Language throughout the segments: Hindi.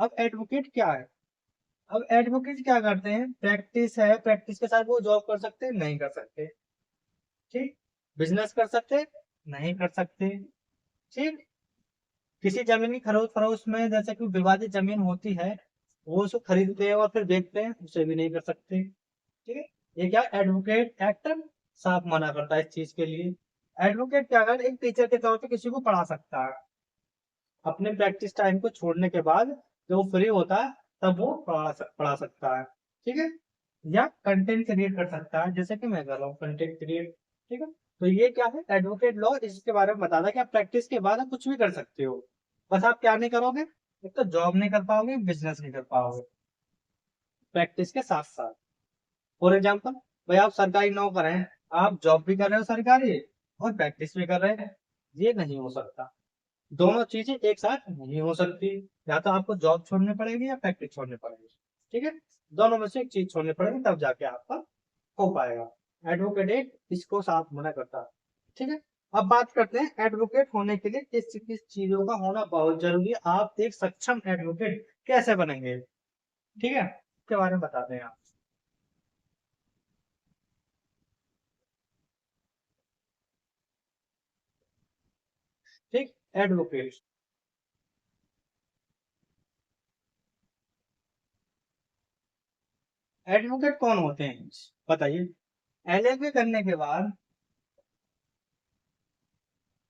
अब एडवोकेट क्या है? अब एडवोकेट क्या करते हैं, प्रैक्टिस है, प्रैक्टिस के साथ वो जॉब कर सकते हैं, नहीं कर सकते, ठीक। बिजनेस कर सकते हैं, नहीं कर सकते, ठीक। किसी जमीन की खरीद फरोख्त में जैसे कि विवादित जमीन होती है, वो उसको खरीदते हैं और फिर बेचते हैं, उसे भी नहीं कर सकते, ठीक है। ये क्या, एडवोकेट एक्ट साफ मना करता है इस चीज के लिए। एडवोकेट क्या कर, एक टीचर के तौर पे किसी को पढ़ा सकता है, अपने प्रैक्टिस टाइम को छोड़ने के बाद जब वो फ्री होता है तब वो पढ़ा सकता है, ठीक है। या कंटेंट क्रिएट कर सकता है, जैसे कि मैं कर रहा हूँ कंटेंट क्रिएट, ठीक है। तो ये क्या है, एडवोकेट लॉ इसके बारे में बताता है कि आप प्रैक्टिस के बाद आप कुछ भी कर सकते हो, बस आप क्या नहीं करोगे, एक तो जॉब नहीं कर पाओगे, बिजनेस नहीं कर पाओगे प्रैक्टिस के साथ साथ। फॉर एग्जाम्पल, भाई आप सरकारी नौकर हैं, आप जॉब भी कर रहे हो सरकारी और प्रैक्टिस भी कर रहे हैं, ये नहीं हो सकता। दोनों चीजें एक साथ नहीं हो सकती, या तो आपको जॉब छोड़नी पड़ेगी या प्रैक्टिस छोड़नी पड़ेगी, ठीक है। दोनों में से एक चीज छोड़नी पड़ेगी तब जाके आपका हो पाएगा। एडवोकेट एक इसको साफ मना करता है, ठीक है। अब बात करते हैं एडवोकेट होने के लिए किस किस चीजों का होना बहुत जरूरी है, आप एक सक्षम एडवोकेट कैसे बनेंगे, ठीक है, इसके बारे में बताते हैं आप। ठीक, एडवोकेट, एडवोकेट कौन होते हैं बताइए। एलएलबी करने के बाद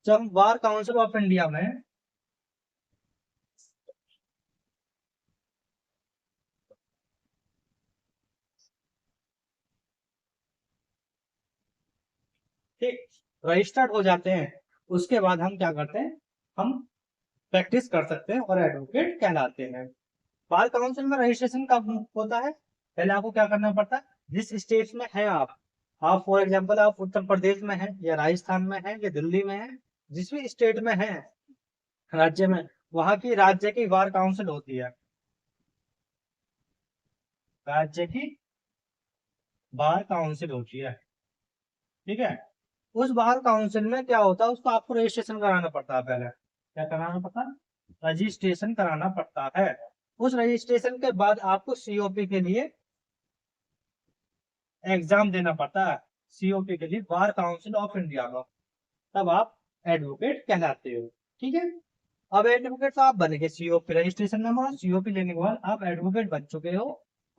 जब बार काउंसिल ऑफ इंडिया में, ठीक, रजिस्टर्ड हो जाते हैं, उसके बाद हम क्या करते हैं, हम प्रैक्टिस कर सकते हैं और एडवोकेट कहलाते हैं। बार काउंसिल में रजिस्ट्रेशन कब होता है, पहले आपको क्या करना पड़ता है, जिस स्टेट में है आप फॉर एग्जांपल आप उत्तर प्रदेश में हैं या राजस्थान में हैं या दिल्ली में हैं, जिस भी स्टेट में है, राज्य में, वहां की राज्य की बार काउंसिल होती है, राज्य की बार काउंसिल होती है, ठीक है। उस बार काउंसिल में क्या होता है, उसको आपको रजिस्ट्रेशन कराना पड़ता है, पहले क्या कराना पड़ता है, रजिस्ट्रेशन कराना पड़ता है। उस रजिस्ट्रेशन के बाद आपको सीओपी के लिए एग्जाम देना पड़ता है, सीओपी के लिए बार काउंसिल ऑफ इंडिया में, तब आप एडवोकेट कहलाते हो, ठीक है। अब एडवोकेट तो आप बन गए, सीओपी रजिस्ट्रेशन नंबर, सीओपी लेने के बाद आप एडवोकेट बन चुके हो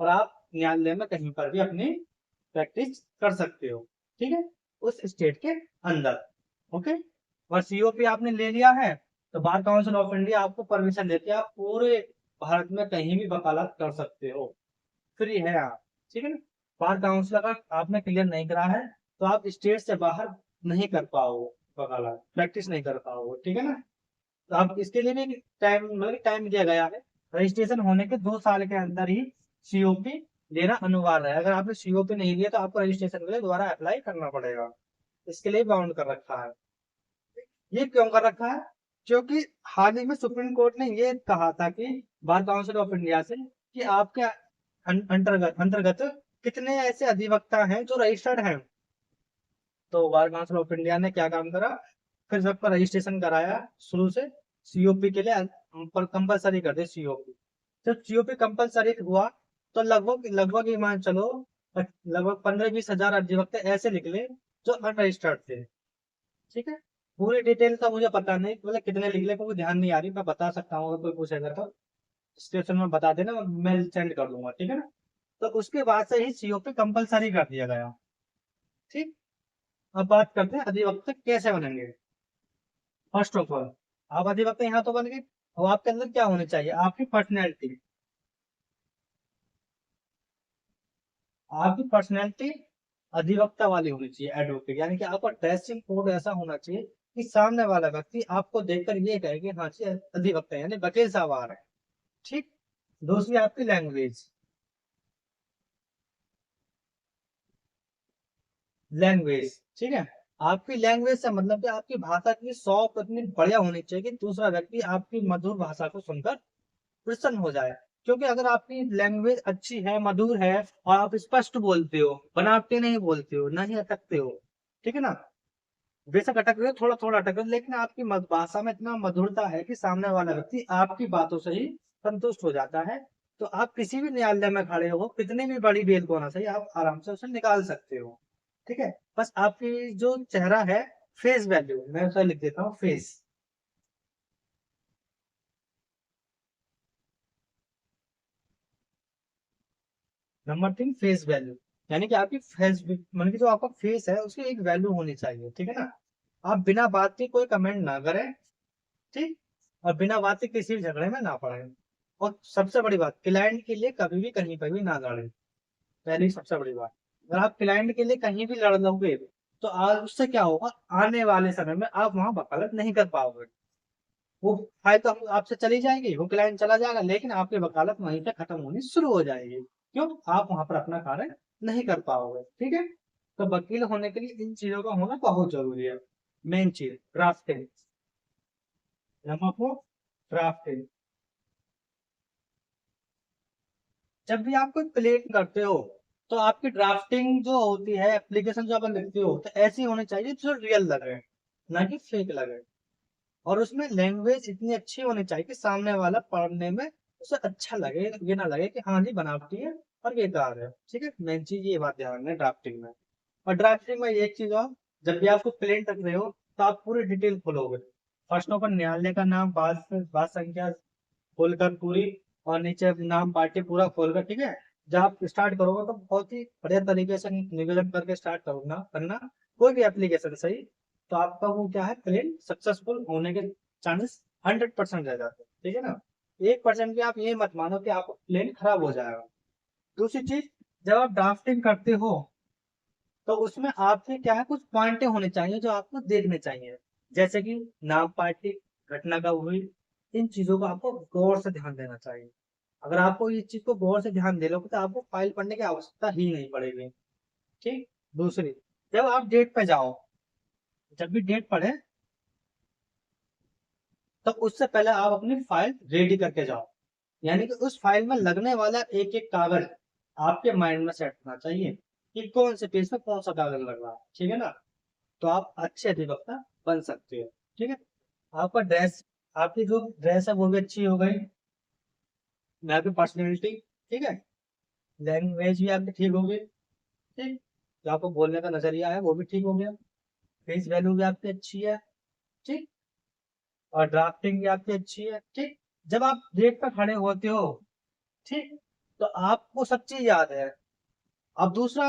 और आप न्यायालय में कहीं पर भी अपनी प्रैक्टिस कर सकते हो, ठीक है, उस स्टेट के अंदर, ओके। और सीओपी आपने ले लिया है तो बार काउंसिल ऑफ इंडिया आपको परमिशन देती है, आप पूरे भारत में कहीं भी वकालत कर सकते हो, फ्री है आप, ठीक है ना। बार काउंसिल अगर आपने क्लियर नहीं करा है तो आप स्टेट से बाहर नहीं कर पाओगे, वकालत प्रैक्टिस नहीं कर पाओगे, ठीक है ना। तो आप इसके लिए भी टाइम, मतलब टाइम दिया गया है, रजिस्ट्रेशन होने के 2 साल के अंदर ही सीओपी लेना अनिवार्य है, अगर आपने सीओपी नहीं लिया तो आपको रजिस्ट्रेशन के लिए दोबारा अप्लाई करना पड़ेगा, इसके लिए बाउंड कर रखा है। ये क्यों कर रखा है, क्योंकि हाल ही में सुप्रीम कोर्ट ने ये कहा था कि बार काउंसिल ऑफ इंडिया से कि आपके अंतर्गत अंतर्गत कितने ऐसे अधिवक्ता हैं जो रजिस्टर्ड हैं। तो बार काउंसिल ऑफ इंडिया ने क्या काम करा, फिर सबका रजिस्ट्रेशन कराया शुरू से, सीओपी के लिए कंपलसरी कर दे सीओपी। जब सीओपी कंपलसरी हुआ तो लगभग लगभग ये मान चलो लगभग 15-20 हजार अधिवक्ता ऐसे निकले जो अनरजिस्टर्ड थे, ठीक है। पूरी डिटेल का मुझे पता नहीं, मतलब कितने निकले क्योंकि ध्यान नहीं आ रही, मैं बता सकता हूँ अगर कोई पूछेगा तो डिस्क्रिप्शन में बता देना, मैं सेंड कर दूंगा, ठीक है ना। तो उसके बाद से ही सीओपी कंपलसरी कर दिया गया, ठीक। अब बात करते हैं अधिवक्ता कैसे बनेंगे। फर्स्ट ऑफ ऑल, आप अधिवक्ता यहाँ तो बन गए, अब आपके अंदर क्या होनी चाहिए, आपकी पर्सनैलिटी, आपकी पर्सनैलिटी अधिवक्ता वाली होनी चाहिए, एडवोकेट, यानी कि आपका ड्रेसिंग कोड ऐसा होना चाहिए कि सामने वाला व्यक्ति आपको देखकर ये कहे कि हाँ जी अधिवक्ता है, यानी वकील साहब आ रहे हैं, ठीक। दूसरी आपकी लैंग्वेज, लैंग्वेज, ठीक है। आपकी लैंग्वेज से मतलब कि आपकी भाषा इतनी सॉफ्ट, इतनी बढ़िया होनी चाहिए कि दूसरा व्यक्ति आपकी मधुर भाषा को सुनकर प्रसन्न हो जाए। क्योंकि अगर आपकी लैंग्वेज अच्छी है, मधुर है और आप स्पष्ट बोलते हो, बनावटी नहीं बोलते हो, ना ही अटकते हो, ठीक है ना। बेशक अटक रहे हो, थोड़ा थोड़ा अटक रहे हो, लेकिन आपकी भाषा में इतना मधुरता है कि सामने वाला व्यक्ति आपकी बातों से ही संतुष्ट हो जाता है, तो आप किसी भी न्यायालय में खड़े हो, कितनी भी बड़ी बेल को ना सही, आप आराम से उसे निकाल सकते हो। ठीक है, बस आपकी जो चेहरा है, फेस वैल्यू मैं उसे लिख देता हूँ फेस। नंबर 3 फेस वैल्यू, यानी कि आपकी फेस, मतलब कि जो आपका फेस है उसकी एक वैल्यू होनी चाहिए। ठीक है ना, आप बिना बात के कोई कमेंट ना करें। ठीक, और बिना बात के किसी भी झगड़े में ना पड़े। और सबसे बड़ी बात, क्लाइंट के लिए कभी भी कहीं पर भी ना लड़े। पहली सबसे बड़ी बात, अगर आप क्लाइंट के लिए कहीं भी लड़ लोगे तो आज उससे क्या होगा, आने वाले समय में आप वहां वकालत नहीं कर पाओगे। वो फाइल तो आपसे चली जाएगी, वो क्लाइंट चला जाएगा, लेकिन आपकी वकालत वहीं पे खत्म होनी शुरू हो जाएगी। क्यों, आप वहां पर अपना कार्य नहीं कर पाओगे। ठीक है, तो वकील होने के लिए इन चीजों का होना बहुत जरूरी है। मेन चीज ड्राफ्टिंग, नंबर 4 ड्राफ्टिंग। जब भी आप कोई क्लेम करते हो तो आपकी ड्राफ्टिंग जो होती है, एप्लीकेशन जो आप लिखते हो, तो ऐसी होनी चाहिए जो रियल लगे, ना कि फेक लगे। और उसमें लैंग्वेज इतनी अच्छी होनी चाहिए कि सामने वाला पढ़ने में उसे अच्छा लगे, ये ना लगे कि हाँ जी बनावटी है और बेकार है। ठीक है, मेन चीज ये बात ध्यान रखना ड्राफ्टिंग में। और ड्राफ्टिंग में एक चीज और, जब भी आपको प्लेन रख रहे हो तो आप पूरी डिटेल खोलोगे। फर्स्ट ऑफ ऑल न्यायालय का नाम, बात संख्या खोलकर पूरी, और नीचे नाम पार्टी पूरा खोलकर। ठीक है, जब आप स्टार्ट करोगे तो बहुत ही बढ़िया तरीके से निवेदन करके स्टार्ट करूंगा करना, कोई भी एप्लीकेशन सही, तो आपका वो क्या है, क्लेम सक्सेसफुल होने के चांसेस 100% रह जाते हैं। ठीक है ना, 1% भी आप ये मत मानो कि आपका क्लेम खराब हो जाएगा। दूसरी चीज, जब आप ड्राफ्टिंग करते हो तो उसमें आपके क्या है, कुछ पॉइंट होने चाहिए जो आपको देखने चाहिए, जैसे कि नाम पार्टी, घटना कब हुई, इन चीजों को आपको गौर से ध्यान देना चाहिए। अगर आपको इस चीज को गौर से ध्यान दे लोगे तो आपको फाइल पढ़ने की आवश्यकता ही नहीं पड़ेगी। ठीक, दूसरी, जब आप डेट पे जाओ, जब भी डेट पढ़े तो उससे पहले आप अपनी फाइल रेडी करके जाओ, यानी कि उस फाइल में लगने वाला एक एक कागज आपके माइंड में सेट होना चाहिए कि कौन से पेज पे कौन सा कागज लग रहा है। ठीक है ना, तो आप अच्छे अधिवक्ता बन सकते हो। ठीक है, आपका ड्रेस, आपकी जो ड्रेस है वो भी अच्छी हो गई, मैं आपकी पर्सनैलिटी, ठीक है, लैंग्वेज भी आपकी ठीक होगी। ठीक, जो आपको बोलने का नजरिया है वो भी ठीक हो गया, फेस वैल्यू भी आपकी अच्छी है। ठीक, और ड्राफ्टिंग भी आपकी अच्छी है। ठीक, जब आप डेट पर खड़े होते हो, ठीक, तो आपको सब चीज याद है। अब दूसरा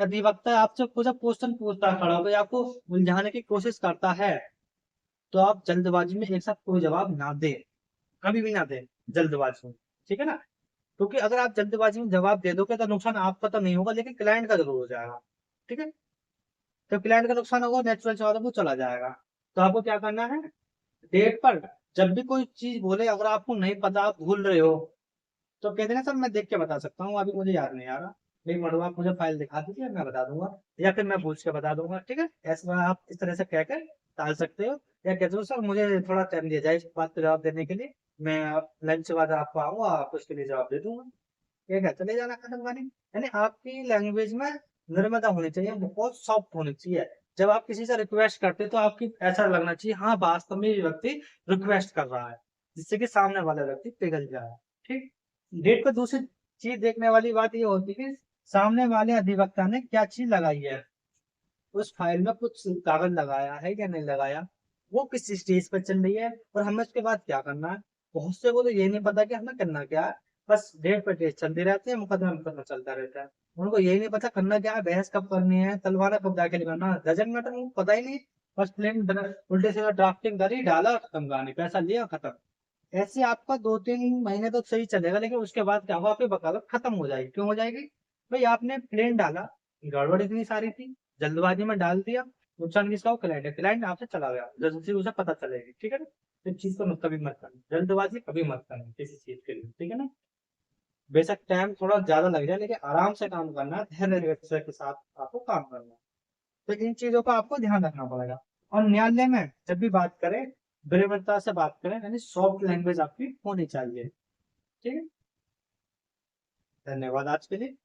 अधिवक्ता आपसे कुछ क्वेश्चन पूछता है, खड़ा होकर आपको उलझाने की कोशिश करता है, तो आप जल्दबाजी में एक साथ कोई जवाब ना दे, कभी भी ना दे जल्दबाजी में। ठीक है ना, क्योंकि अगर आप जल्दबाजी में जवाब दे दोगे तो नुकसान आपका तो नहीं होगा, लेकिन क्लाइंट का जरूर हो जाएगा। ठीक है, तो क्लाइंट का नुकसान होगा, नेचुरल सा वो चला जाएगा। तो आपको क्या करना है, डेट पर जब भी कोई चीज बोले, अगर आपको नहीं पता, आप भूल रहे हो, तो कहते हैं ना सर मैं देख के बता सकता हूँ, अभी मुझे याद नहीं आ रहा, नहीं मड़वा आप मुझे फाइल दिखा दीजिए, मैं बता दूंगा, या फिर मैं पूछ के बता दूंगा। ठीक है, ऐसा आप इस तरह से कहकर टाल सकते हो, या कहते हो सर मुझे थोड़ा टाइम दिया जाए इस बात पे जवाब देने के लिए, मैं लंच के बाद आपको आऊंगा, आप उसके लिए जवाब दे दूंगा। ये क्या, चले जाना खत्म कहानी। यानी आपकी लैंग्वेज में नर्मदा होनी चाहिए, बहुत सॉफ्ट होनी चाहिए। जब आप किसी से रिक्वेस्ट करते हो तो आपकी ऐसा लगना चाहिए हाँ वास्तव में ये व्यक्ति रिक्वेस्ट कर रहा है, जिससे कि सामने वाला व्यक्ति पिघल जाए। ठीक, डेट पे दूसरी चीज देखने वाली बात ये होती है कि सामने वाले अधिवक्ता ने क्या चीज लगाई है, उस फाइल में कुछ कागज लगाया है या नहीं लगाया, वो किस स्टेज पर चल रही है, और हमें उसके बाद क्या करना है। बहुत से को तो ये नहीं पता कि हमें करना क्या है, बस डेट पर डेट चलती रहती है, मुकदमा मुकदमा चलता रहता है। उनको यही नहीं पता करना क्या है, बहस कब करनी है, तलवार कब जाके निकालना, डजन मैटर, उनको पता ही नहीं। बस प्लेन उल्टे से ड्राफ्टिंग करी, डाला, खत्म कहानी, पैसा लिया, खत्म। ऐसे आपका 2-3 महीने तो सही चलेगा, लेकिन उसके बाद क्या होगा, आपकी वकालत खत्म हो जाएगी। क्यों हो जाएगी, भाई आपने प्लेन डाला, गड़बड़ इतनी सारी थी, जल्दबाजी में डाल दिया, नुकसान किसका हो, क्लाइंट है, क्लाइंट आपसे चला गया, जल्दी उसे पता चलेगी। ठीक है ना, तो इस चीज को कभी मत करना, जल्दबाजी कभी मत करना किसी चीज के लिए। ठीक है ना, बेशक टाइम थोड़ा ज्यादा लग जाए, लेकिन आराम से काम करना, धैर्य के साथ आपको काम करना। तो इन चीजों का आपको ध्यान रखना पड़ेगा। और न्यायालय में जब भी बात करें, विनम्रता से बात करें, यानी सॉफ्ट लैंग्वेज आपकी होनी चाहिए। ठीक है, धन्यवाद आज के लिए।